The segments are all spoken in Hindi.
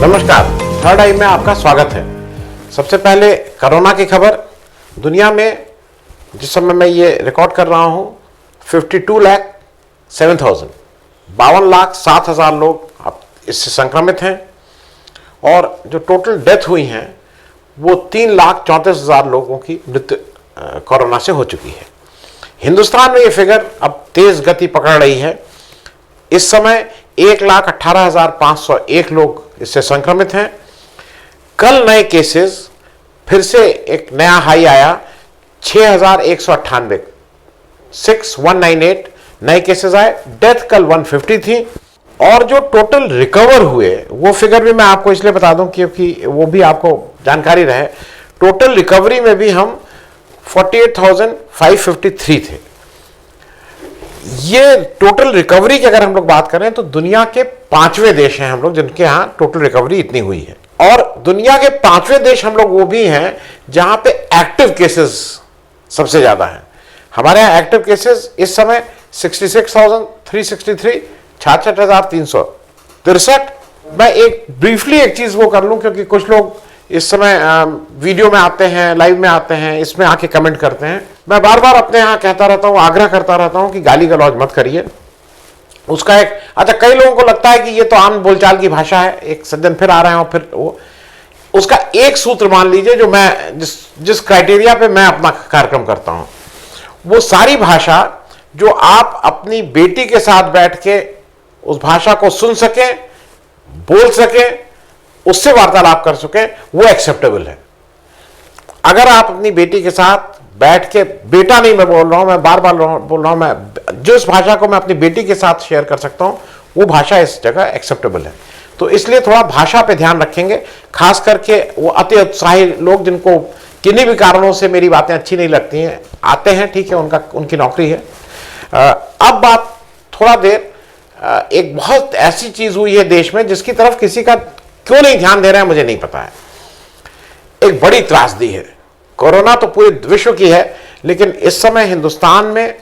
नमस्कार, थर्ड आई में आपका स्वागत है। सबसे पहले कोरोना की खबर। दुनिया में जिस समय मैं ये रिकॉर्ड कर रहा हूँ 52,07,000 52,07,000 लोग अब इससे संक्रमित हैं और जो टोटल डेथ हुई हैं वो 3,34,000 लोगों की मृत्यु कोरोना से हो चुकी है। हिंदुस्तान में ये फिगर अब तेज गति पकड़ रही है। इस समय 1,18,501 लोग इससे संक्रमित हैं। कल नए केसेस फिर से एक नया हाई आया, 6,198 6198 नए केसेस आए। डेथ कल 150 थी और जो टोटल रिकवर हुए वो फिगर भी मैं आपको इसलिए बता दूं क्योंकि वो भी आपको जानकारी रहे। टोटल रिकवरी में भी हम 48,553 थे। ये टोटल रिकवरी की अगर हम लोग बात करें तो दुनिया के 5वें देश हैं हम लोग जिनके यहां टोटल रिकवरी इतनी हुई है। और दुनिया के 5वें देश हम लोग वो भी हैं जहां पे एक्टिव केसेस सबसे ज्यादा हैं। हमारे यहां एक्टिव केसेस इस समय 66,363 66,363। मैं एक ब्रीफली एक चीज वो कर लूं क्योंकि कुछ लोग इस समय वीडियो में आते हैं, लाइव में आते हैं, इसमें आके कमेंट करते हैं। मैं बार बार अपने यहाँ कहता रहता हूँ, आग्रह करता रहता हूँ कि गाली गलौज मत करिए। उसका एक कई लोगों को लगता है कि ये तो आम बोलचाल की भाषा है। एक सज्जन फिर आ रहे हैं और फिर वो उसका एक सूत्र मान लीजिए जो मैं जिस क्राइटेरिया पे मैं अपना कार्यक्रम करता हूँ, वो सारी भाषा जो आप अपनी बेटी के साथ बैठ के उस भाषा को सुन सकें, बोल सकें, उससे वार्तालाप कर सके, वो एक्सेप्टेबल है। अगर आप अपनी बेटी के साथ बैठ के, बेटा नहीं मैं बोल रहा हूं, मैं बार बार बोल रहा हूं, मैं जिस भाषा को मैं अपनी बेटी के साथ शेयर कर सकता हूं वो भाषा इस जगह एक्सेप्टेबल है। तो इसलिए थोड़ा भाषा पे ध्यान रखेंगे, खास करके वो अति उत्साही लोग जिनको किन्हीं भी कारणों से मेरी बातें अच्छी नहीं लगती हैं, आते हैं, ठीक है, उनकी नौकरी है। अब बात थोड़ा देर, एक बहुत ऐसी चीज हुई है देश में जिसकी तरफ किसी का क्यों नहीं ध्यान दे रहे हैं मुझे नहीं पता है। एक बड़ी त्रासदी है। कोरोना तो पूरे विश्व की है, लेकिन इस समय हिंदुस्तान में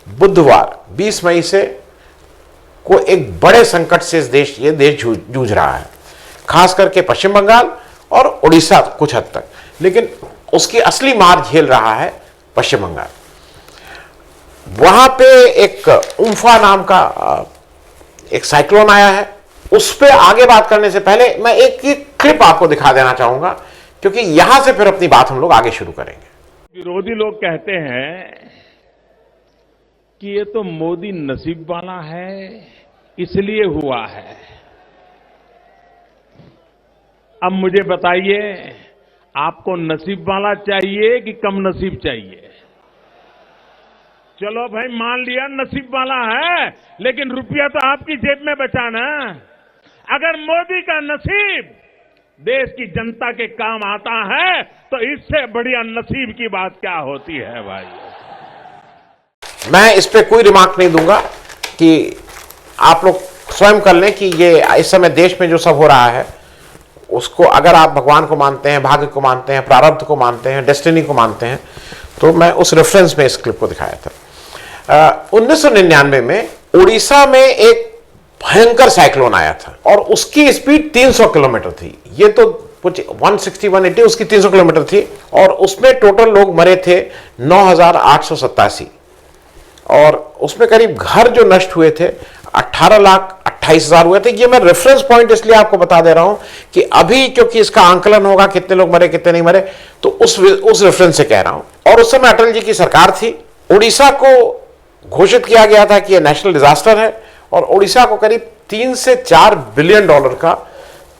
बुधवार 20 मई से को एक बड़े संकट से ये देश जूझ रहा है, खास करके पश्चिम बंगाल और उड़ीसा कुछ हद तक, लेकिन उसकी असली मार झेल रहा है पश्चिम बंगाल। वहां पे एक उम्फा नाम का एक साइक्लोन आया है। उस पर आगे बात करने से पहले मैं एक क्लिप आपको दिखा देना चाहूंगा क्योंकि यहां से फिर अपनी बात हम लोग आगे शुरू करेंगे। विरोधी लोग कहते हैं कि ये तो मोदी नसीब वाला है इसलिए हुआ है। अब मुझे बताइए, आपको नसीब वाला चाहिए कि कम नसीब चाहिए? चलो भाई, मान लिया नसीब वाला है, लेकिन रुपया तो आपकी जेब में बचा ना। अगर मोदी का नसीब देश की जनता के काम आता है तो इससे बढ़िया नसीब की बात क्या होती है भाई। मैं इस पे कोई रिमार्क नहीं दूंगा कि आप लोग स्वयं कर लें कि ये इस समय देश में जो सब हो रहा है उसको अगर आप भगवान को मानते हैं, भाग्य को मानते हैं, प्रारब्ध को मानते हैं, डेस्टिनी को मानते हैं, तो मैं उस रेफरेंस में इस क्लिप को दिखाया था। 1999 में उड़ीसा में एक भयंकर साइक्लोन आया था और उसकी स्पीड 300 किलोमीटर थी। ये तो कुछ 160-180, उसकी 300 किलोमीटर थी और उसमें टोटल लोग मरे थे 9,887 और उसमें करीब घर जो नष्ट हुए थे 18,28,000 हुए थे। ये मैं रेफरेंस पॉइंट इसलिए आपको बता दे रहा हूं कि अभी क्योंकि इसका आंकलन होगा कितने लोग मरे कितने नहीं मरे, तो उस रेफरेंस से कह रहा हूं। और उस समय अटल जी की सरकार थी। उड़ीसा को घोषित किया गया था कि यह नेशनल डिजास्टर है और उड़ीसा को करीब 3 से 4 बिलियन डॉलर का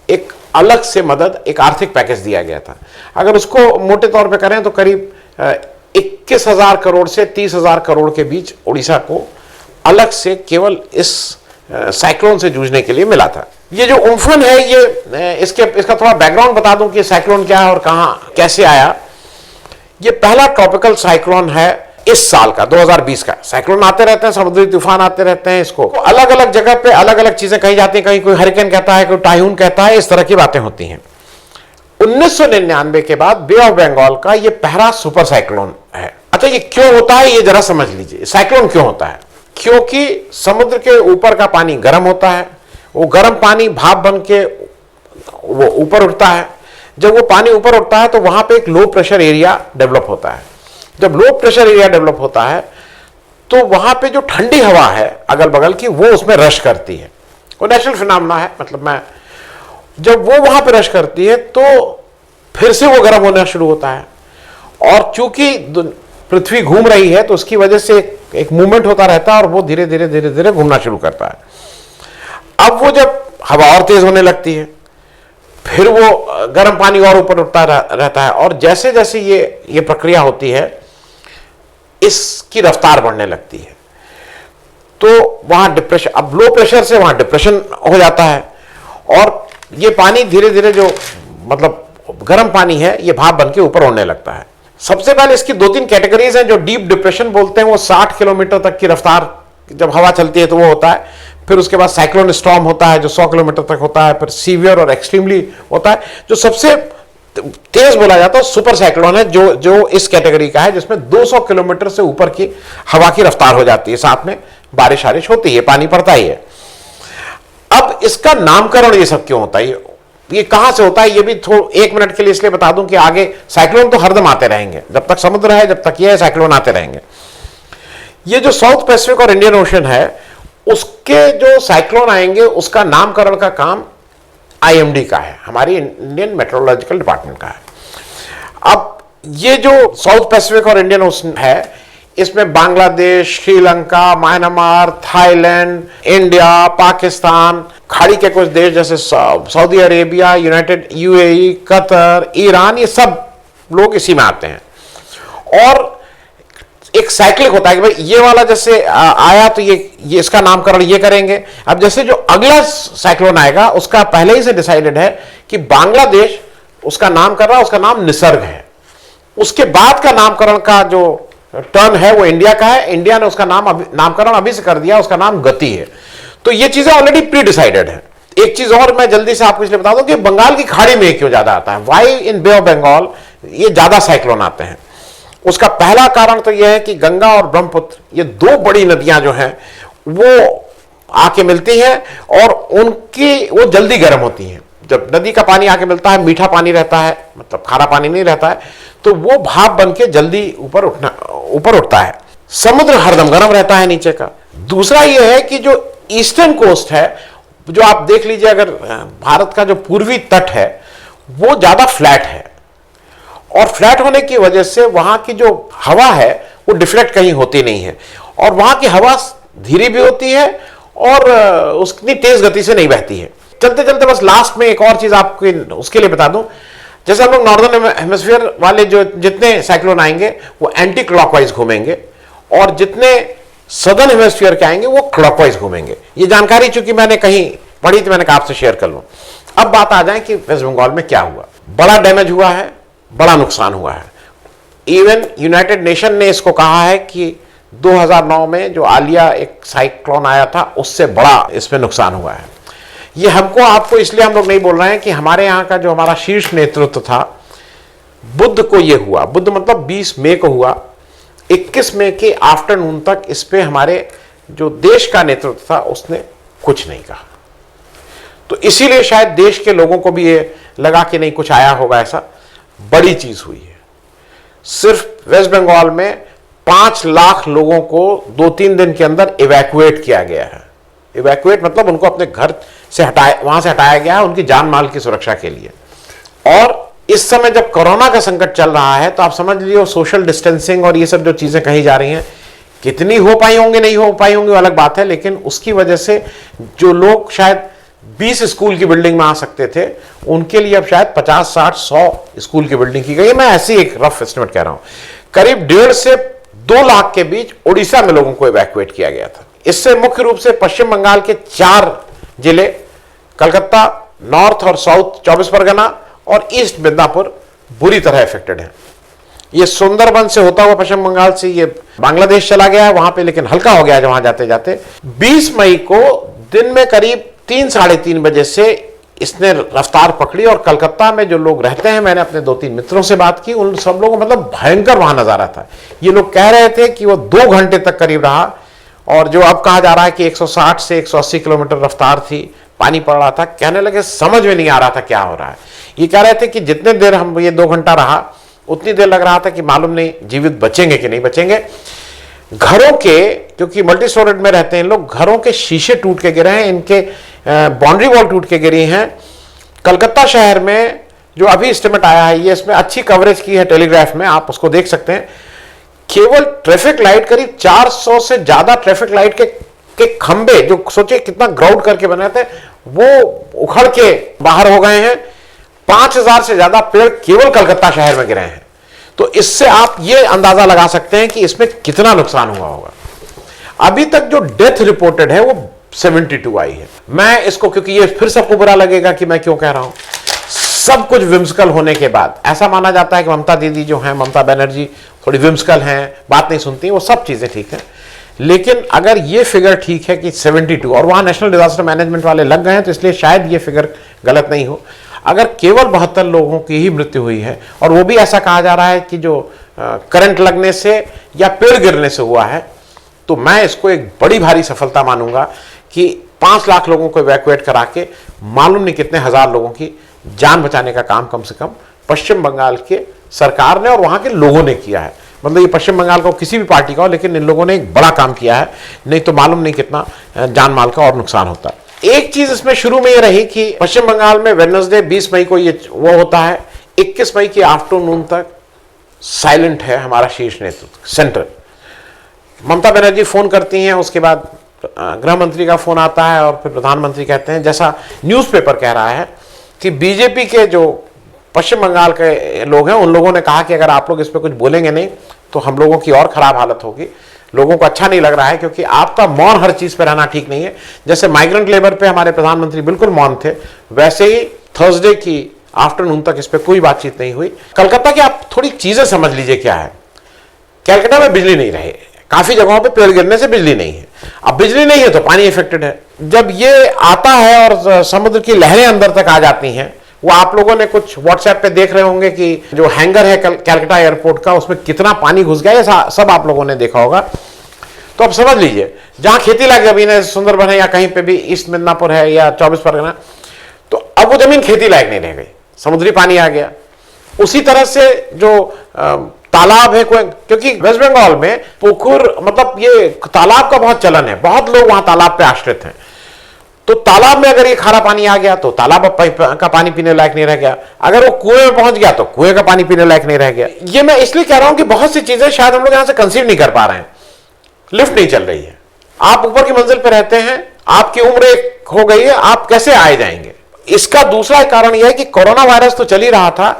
एक अलग से मदद, एक आर्थिक पैकेज दिया गया था। अगर उसको मोटे तौर पे करें तो करीब 21,000 करोड़ से 30,000 करोड़ के बीच उड़ीसा को अलग से केवल इस साइक्लोन से जूझने के लिए मिला था। ये जो उम्फन है, ये इसका थोड़ा बैकग्राउंड बता दूं कि साइक्लोन क्या है और कहां कैसे आया। ये पहला ट्रॉपिकल साइक्लोन है इस साल का, 2020 का। साइक्लोन आते रहते हैं, समुद्री तूफान आते रहते हैं, इसको अलग अलग जगह पे अलग अलग चीजें कही जाती हैं। कहीं कोई हरिकेन कहता है, कोई टाइफून कहता है, इस तरह की बातें होती हैं। 1999 के बाद बे ऑफ बंगाल का ये पहला सुपर साइक्लोन है। अच्छा, ये क्यों होता है ये जरा समझ लीजिए। साइक्लोन क्यों होता है? क्योंकि समुद्र के ऊपर का पानी गर्म होता है, वो गर्म पानी भाप बन के वो ऊपर उठता है। जब वो पानी ऊपर उठता है तो वहां पे एक लो प्रेशर एरिया डेवलप होता है। जब लो प्रेशर एरिया डेवलप होता है तो वहां पे जो ठंडी हवा है अगल बगल की वो उसमें रश करती है। वो नेचुरल फिनोमेना है, मतलब जब वो वहां पे रश करती है तो फिर से वो गर्म होना शुरू होता है। और चूंकि पृथ्वी घूम रही है तो उसकी वजह से एक मूवमेंट होता रहता है और वो धीरे धीरे धीरे धीरे घूमना शुरू करता है। अब वो जब हवा और तेज होने लगती है फिर वो गर्म पानी और ऊपर उठता रहता है, और जैसे जैसे ये प्रक्रिया होती है इसकी रफ्तार बढ़ने लगती है। तो वहां डिप्रेशन, अब लो प्रेशर से वहां डिप्रेशन हो जाता है और ये पानी धीरे धीरे जो मतलब गर्म पानी है ये भाप बन के ऊपर उड़ने लगता है। सबसे पहले इसकी 2-3 कैटेगरीज हैं। जो डीप डिप्रेशन बोलते हैं वो 60 किलोमीटर तक की रफ्तार जब हवा चलती है तो वो होता है। फिर उसके बाद साइक्लोन स्टॉर्म होता है जो 100 किलोमीटर तक होता है। फिर सीवियर और एक्सट्रीमली होता है। जो सबसे तेज बोला जाता है सुपर साइक्लोन है जो इस कैटेगरी का है, जिसमें 200 किलोमीटर से ऊपर की हवा की रफ्तार हो जाती है, साथ में बारिश वारिश होती है, पानी पड़ता ही है। अब इसका नामकरण ये सब क्यों होता है, ये कहां से होता है, ये भी 1 मिनट के लिए इसलिए बता दूं कि आगे साइक्लोन तो हरदम आते रहेंगे, जब तक समुद्र है जब तक ये है साइक्लोन आते रहेंगे। ये जो साउथ पैसिफिक और इंडियन ओशन है उसके जो साइक्लोन आएंगे उसका नामकरण का काम IMD का है, हमारी इंडियन मेट्रोलॉजिकल डिपार्टमेंट का है। अब ये जो साउथ पैसिफिक और इंडियन ओशन है इसमें Bangladesh, Sri Lanka, Myanmar, Thailand, India, Pakistan, खाड़ी के कुछ देश जैसे Saudi Arabia, UAE, Qatar, Iran, ये सब लोग इसी में आते हैं। और एक साइक्लिक होता है कि भाई ये वाला जैसे आया तो ये इसका नामकरण ये करेंगे। अब जैसे जो अगला साइक्लोन आएगा उसका पहले ही से डिसाइडेड है कि बांग्लादेश उसका नाम कर रहा है, उसका नाम निसर्ग है। उसके बाद का नामकरण का जो टर्न है वो इंडिया का है। इंडिया ने उसका नामकरण अभी से कर दिया, उसका नाम गति है। तो ये चीजें ऑलरेडी प्री डिसाइडेड है। एक चीज और मैं जल्दी से आपको इसलिए बता दूं कि बंगाल की खाड़ी में क्यों ज्यादा आता है, why in Bay of Bengal ये ज्यादा साइक्लोन आते हैं। उसका पहला कारण तो यह है कि गंगा और ब्रह्मपुत्र ये 2 बड़ी नदियां जो हैं वो आके मिलती हैं और वो जल्दी गर्म होती हैं। जब नदी का पानी आके मिलता है, मीठा पानी रहता है, मतलब खारा पानी नहीं रहता है, तो वो भाप बन के जल्दी ऊपर उठता है। समुद्र हरदम गर्म रहता है नीचे का। दूसरा यह है कि जो ईस्टर्न कोस्ट है, जो आप देख लीजिए, अगर भारत का जो पूर्वी तट है वो ज्यादा फ्लैट है और फ्लैट होने की वजह से वहां की जो हवा है वो डिफ्लेक्ट कहीं होती नहीं है और वहां की हवा धीरे भी होती है और उसकी तेज गति से नहीं बहती है। चलते चलते बस लास्ट में एक और चीज आपको उसके लिए बता दूं, जैसे हम लोग नॉर्दर्न हेमिस्फीयर वाले जो जितने साइक्लोन आएंगे वो एंटी क्लॉकवाइज घूमेंगे और जितने सदर्न हेमिस्फीयर के आएंगे वो क्लॉकवाइज घूमेंगे। ये जानकारी चूंकि मैंने कहीं पढ़ी थी, मैंने कहा आपसे शेयर कर लूं। अब बात आ जाए कि वेस्ट बंगाल में क्या हुआ। बड़ा डैमेज हुआ है, बड़ा नुकसान हुआ है। इवन यूनाइटेड नेशन ने इसको कहा है कि 2009 में जो आलिया एक साइक्लोन आया था उससे बड़ा इसमें नुकसान हुआ है। ये हमको आपको इसलिए हम लोग नहीं बोल रहे हैं कि हमारे यहाँ का जो हमारा शीर्ष नेतृत्व था बुध को ये हुआ, बुध मतलब 20 मई को हुआ, 21 मई के आफ्टरनून तक इस पे हमारे जो देश का नेतृत्व था उसने कुछ नहीं कहा। तो इसीलिए शायद देश के लोगों को भी ये लगा कि नहीं कुछ आया होगा। ऐसा बड़ी चीज हुई है। सिर्फ वेस्ट बंगाल में 5 लाख लोगों को 2-3 दिन के अंदर इवैक्यूएट किया गया है। इवैक्यूएट मतलब उनको अपने घर से वहां से हटाया गया है उनकी जान माल की सुरक्षा के लिए। और इस समय जब कोरोना का संकट चल रहा है तो आप समझ लीजिए सोशल डिस्टेंसिंग और ये सब जो चीजें कही जा रही हैं कितनी हो पाई होंगी नहीं हो पाई होंगी अलग बात है, लेकिन उसकी वजह से जो लोग शायद 20 स्कूल की बिल्डिंग में आ सकते थे उनके लिए अब शायद 50, 60, 100 स्कूल की बिल्डिंग की गई है। मैं ऐसी एक रफ एस्टिमेट कह रहा हूं। करीब 1.5 से 2 लाख के बीच उड़ीसा में लोगों को इवैक्यूएट किया गया था। इससे मुख्य रूप से पश्चिम बंगाल के 4 जिले कलकत्ता, नॉर्थ और साउथ 24 परगना और ईस्ट मिदनापुर बुरी तरह इफेक्टेड है। ये सुंदरबन से होता हुआ पश्चिम बंगाल से ये बांग्लादेश चला गया है वहां पे, लेकिन हल्का हो गया है वहां जाते जाते। 20 मई को दिन में करीब 3, साढ़े 3 बजे से इसने रफ्तार पकड़ी और कलकत्ता में जो लोग रहते हैं, मैंने अपने 2-3 मित्रों से बात की, उन सब लोगों मतलब भयंकर वहां नजारा था। ये लोग कह रहे थे कि वो 2 घंटे तक करीब रहा और जो अब कहा जा रहा है कि 160 से 180 किलोमीटर रफ्तार थी पानी पड़ रहा था, कहने लगे समझ में नहीं आ रहा था क्या हो रहा है। ये कह रहे थे कि जितने देर हम ये 2 घंटा रहा उतनी देर लग रहा था कि मालूम नहीं जीवित बचेंगे कि नहीं बचेंगे। घरों के, क्योंकि मल्टी स्टोरेड में रहते हैं लोग, घरों के शीशे टूट के गिरे हैं, इनके बाउंड्री वॉल टूट के गिरी हैं। कलकत्ता शहर में जो अभी एस्टिमेट आया है, ये इसमें अच्छी कवरेज की है टेलीग्राफ में, आप उसको देख सकते हैं। केवल ट्रैफिक लाइट, करीब 400 से ज्यादा ट्रैफिक लाइट के खंभे, जो सोचिए कितना ग्राउंड करके बने थे, वो उखड़ के बाहर हो गए हैं। 5000 से ज्यादा पेड़ केवल कलकत्ता शहर में गिरे हैं। तो इससे आप ये अंदाजा लगा सकते हैं कि इसमें कितना नुकसान हुआ होगा। अभी तक जो डेथ रिपोर्टेड है वो 72 आई है। मैं इसको, क्योंकि ये फिर सबको बुरा लगेगा कि मैं क्यों कह रहा हूं, सब कुछ विम्सकल होने के बाद ऐसा माना जाता है कि ममता दीदी जो है, ममता बनर्जी थोड़ी विम्सकल हैं, बात नहीं सुनती, वो सब चीजें ठीक हैं। लेकिन अगर ये फिगर ठीक है कि 72, और वहां नेशनल डिजास्टर मैनेजमेंट वाले लग गए हैं, तो इसलिए शायद ये फिगर गलत नहीं हो। अगर केवल 72 लोगों की ही मृत्यु हुई है, और वो भी ऐसा कहा जा रहा है कि जो करंट लगने से या पेड़ गिरने से हुआ है, तो मैं इसको एक बड़ी भारी सफलता मानूंगा कि 5 लाख लोगों को इवैक्यूएट करा के मालूम नहीं कितने हजार लोगों की जान बचाने का काम कम से कम पश्चिम बंगाल के सरकार ने और वहां के लोगों ने किया है। मतलब ये पश्चिम बंगाल का किसी भी पार्टी का हो, लेकिन इन लोगों ने एक बड़ा काम किया है, नहीं तो मालूम नहीं कितना जान माल का और नुकसान होता है। एक चीज इसमें शुरू में ये रही कि पश्चिम बंगाल में वेडनेसडे 20 मई को ये वो होता है, 21 मई की आफ्टरनून तक साइलेंट है हमारा शीर्ष नेतृत्व, सेंट्रल। ममता बनर्जी फोन करती हैं, उसके बाद गृह मंत्री का फोन आता है और फिर प्रधानमंत्री कहते हैं, जैसा न्यूज़पेपर कह रहा है कि बीजेपी के जो पश्चिम बंगाल के लोग हैं उन लोगों ने कहा कि अगर आप लोग इस पर कुछ बोलेंगे नहीं तो हम लोगों की और खराब हालत होगी, लोगों को अच्छा नहीं लग रहा है, क्योंकि आपका मौन हर चीज पे रहना ठीक नहीं है। जैसे माइग्रेंट लेबर पे हमारे प्रधानमंत्री बिल्कुल मौन थे, वैसे ही थर्सडे की आफ्टरनून तक इस पे कोई बातचीत नहीं हुई। कलकत्ता की आप थोड़ी चीजें समझ लीजिए क्या है। कलकत्ता में बिजली नहीं रहे, काफी जगहों पे पेड़ गिरने से बिजली नहीं है। अब बिजली नहीं है तो पानी इफेक्टेड है। जब ये आता है और समुद्र की लहरें अंदर तक आ जाती हैं, वो आप लोगों ने कुछ व्हाट्सएप पे देख रहे होंगे कि जो हैंगर है कलकत्ता एयरपोर्ट का, उसमें कितना पानी घुस गया, ये सब आप लोगों ने देखा होगा। तो अब समझ लीजिए, जहां खेती लायक जमीन है, सुंदरबन है या कहीं पे भी ईस्ट मिदनापुर है या 24 परगना, तो अब वो जमीन खेती लायक नहीं रह गई, समुद्री पानी आ गया। उसी तरह से जो तालाब है, क्योंकि वेस्ट बंगाल में पुकुर, मतलब ये तालाब का बहुत चलन है, बहुत लोग वहां तालाब पे आश्रित हैं। तो तालाब में अगर ये खारा पानी आ गया तो तालाब का पानी पीने लायक नहीं रह गया, अगर वो कुएं में पहुंच गया तो कुएं का पानी पीने लायक नहीं रह गया। ये मैं इसलिए कह रहा हूं कि बहुत सी चीजें शायद हम लोग यहां से कंसीव नहीं कर पा रहे हैं। लिफ्ट नहीं चल रही है, आप ऊपर की मंजिल पर रहते हैं, आपकी उम्र एक हो गई है, आप कैसे आए जाएंगे? इसका दूसरा कारण यह है कि कोरोना वायरस तो चल ही रहा था,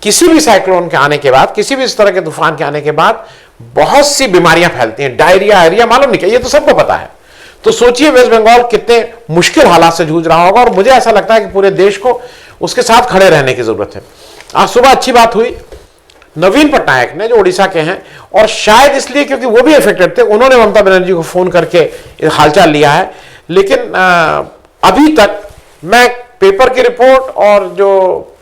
किसी भी साइक्लोन के आने के बाद, किसी भी इस तरह के तूफान के आने के बाद बहुत सी बीमारियां फैलती हैं, डायरिया, एरिया, मालूम नहीं क्या, ये तो सबको पता है। तो सोचिए वेस्ट बंगाल कितने मुश्किल हालात से जूझ रहा होगा, और मुझे ऐसा लगता है कि पूरे देश को उसके साथ खड़े रहने की जरूरत है। आज सुबह अच्छी बात हुई, नवीन पटनायक ने, जो उड़ीसा के हैं, और शायद इसलिए क्योंकि वो भी अफेक्टेड थे, उन्होंने ममता बनर्जी को फोन करके हालचाल लिया है। लेकिन अभी तक मैं पेपर की रिपोर्ट और जो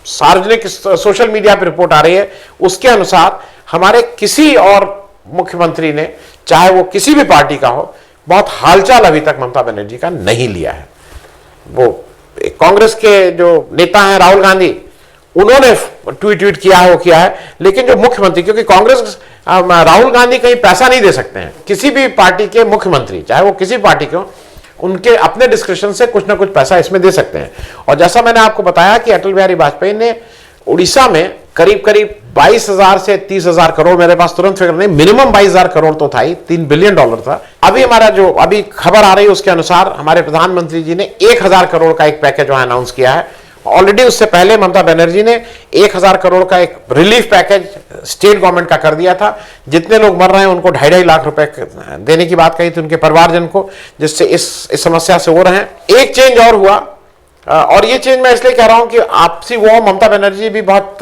सार्वजनिक सोशल मीडिया पर रिपोर्ट आ रही है उसके अनुसार हमारे किसी और मुख्यमंत्री ने, चाहे वो किसी भी पार्टी का हो, बहुत हालचाल अभी तक ममता बनर्जी का नहीं लिया है। वो कांग्रेस के जो नेता हैं राहुल गांधी, उन्होंने ट्वीट किया है, वो किया है, लेकिन जो मुख्यमंत्री, क्योंकि कांग्रेस, राहुल गांधी कहीं पैसा नहीं दे सकते हैं, किसी भी पार्टी के मुख्यमंत्री चाहे वो किसी पार्टी के हो, उनके अपने डिस्क्रिप्शन से कुछ ना कुछ पैसा इसमें दे सकते हैं। और जैसा मैंने आपको बताया कि अटल बिहारी वाजपेयी ने उड़ीसा में करीब 22,000 से 30,000 करोड़, मेरे पास तुरंत फिगर नहीं, मिनिमम 22,000 करोड़ तो था ही, $3 बिलियन था। अभी हमारा जो अभी खबर आ रही है उसके अनुसार हमारे प्रधानमंत्री जी ने 1,000 करोड़ का एक पैकेज वहां अनाउंस किया है। ऑलरेडी उससे पहले ममता बनर्जी ने 1,000 करोड़ का एक रिलीफ पैकेज स्टेट गवर्नमेंट का कर दिया था। जितने लोग मर रहे हैं उनको 2.5 लाख रुपए देने की बात कही थी उनके परिवारजन को, जिससे इस समस्या से हो रहे हैं। एक चेंज और हुआ, और ये चेंज मैं इसलिए कह रहा हूं कि आपसी वो, ममता बनर्जी भी बहुत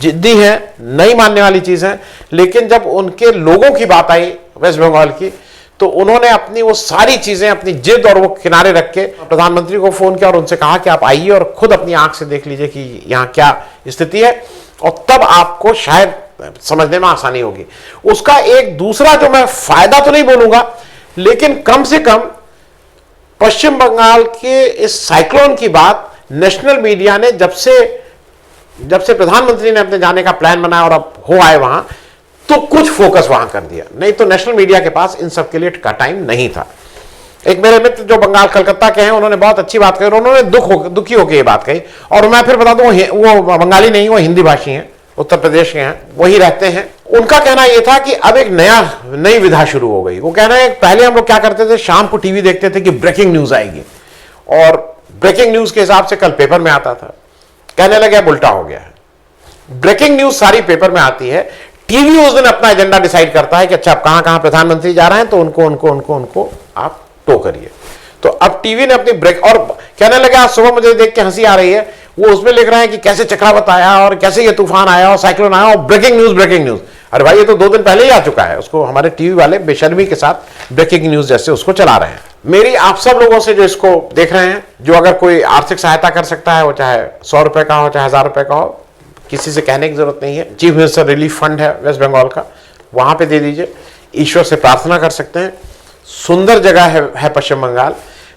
जिद्दी है, नहीं मानने वाली चीज है, लेकिन जब उनके लोगों की बात आई वेस्ट बंगाल की, तो उन्होंने अपनी वो सारी चीजें, अपनी जिद और वो किनारे रख के प्रधानमंत्री को फोन किया और उनसे कहा कि आप आइए और खुद अपनी आंख से देख लीजिए कि यहाँ क्या स्थिति है, और तब आपको शायद समझने में आसानी होगी। उसका एक दूसरा, जो मैं फायदा तो नहीं बोलूंगा, लेकिन कम से कम पश्चिम बंगाल के इस साइक्लोन की बात नेशनल मीडिया ने जब से प्रधानमंत्री ने अपने जाने का प्लान बनाया और अब हो आए वहां, तो कुछ फोकस वहां कर दिया, नहीं तो नेशनल मीडिया के पास इन सब के लिए का टाइम नहीं था। एक मेरे मित्र जो बंगाल कलकत्ता के हैं, उन्होंने बहुत अच्छी बात कही, उन्होंने दुखी होकर ये बात कही। और मैं फिर बता दूं, वो बंगाली नहीं, वो हिंदी भाषी हैं, उत्तर प्रदेश के हैं, वही रहते हैं। उनका कहना यह था कि अब एक नई विधा शुरू हो गई। वो कहना है पहले हम लोग क्या करते थे, शाम को टीवी देखते थे कि ब्रेकिंग न्यूज आएगी, और ब्रेकिंग न्यूज के हिसाब से कल पेपर में आता था। कहने लगे अब उल्टा हो गया है, ब्रेकिंग न्यूज सारी पेपर में आती है, टीवी उस दिन अपना एजेंडा डिसाइड करता है कि अच्छा अब कहां प्रधानमंत्री जा रहे हैं तो उनको आप टो करिए। तो अब टीवी ने अपनी ब्रेक, और कहने लगे आज सुबह मुझे देख के हंसी आ रही है, वो उसमें लिख रहे हैं कि कैसे चक्रवात आया और कैसे ये तूफान आया और साइक्लोन आया और ब्रेकिंग न्यूज। अरे भाई ये तो 2 दिन पहले ही आ चुका है, उसको हमारे टीवी वाले बेशर्मी के साथ ब्रेकिंग न्यूज जैसे उसको चला रहे हैं। मेरी आप सब लोगों से जो इसको देख रहे हैं, जो अगर कोई आर्थिक सहायता कर सकता है, वो चाहे 100 रुपए का हो चाहे 1000 रुपए का हो, किसी से कहने की जरूरत नहीं है। चीफ मिनिस्टर रिलीफ फंड है वेस्ट बंगाल का, वहां पे दे दीजिए। ईश्वर से प्रार्थना कर सकते हैं। सुंदर जगह है पश्चिम बंगाल।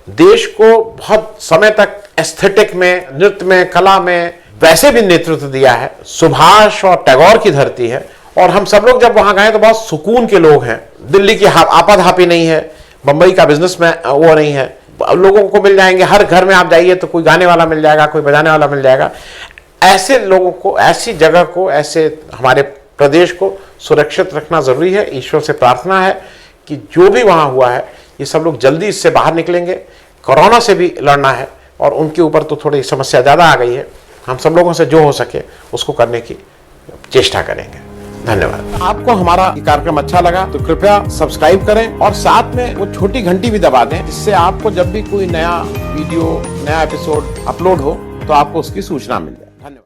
देश को बहुत समय तक एस्थेटिक में, नृत्य में, कला में वैसे भी नेतृत्व दिया है। सुभाष और टैगोर की धरती है, और हम सब लोग जब वहां गए तो बहुत सुकून के लोग हैं। दिल्ली की आपाधापी नहीं है, बंबई का बिजनेस में वो नहीं है। लोगों को मिल जाएंगे, हर घर में आप जाइए तो कोई गाने वाला मिल जाएगा, कोई बजाने वाला मिल जाएगा। ऐसे लोगों को, ऐसी जगह को, ऐसे हमारे प्रदेश को सुरक्षित रखना जरूरी है। ईश्वर से प्रार्थना है कि जो भी वहां हुआ है, ये सब लोग जल्दी इससे बाहर निकलेंगे। कोरोना से भी लड़ना है, और उनके ऊपर तो थोड़ी समस्या ज्यादा आ गई है। हम सब लोगों से जो हो सके उसको करने की चेष्टा करेंगे। धन्यवाद। आपको हमारा कार्यक्रम अच्छा लगा तो कृपया सब्सक्राइब करें, और साथ में वो छोटी घंटी भी दबा दें, जिससे आपको जब भी कोई नया वीडियो, नया एपिसोड अपलोड हो तो आपको उसकी सूचना मिल जाए।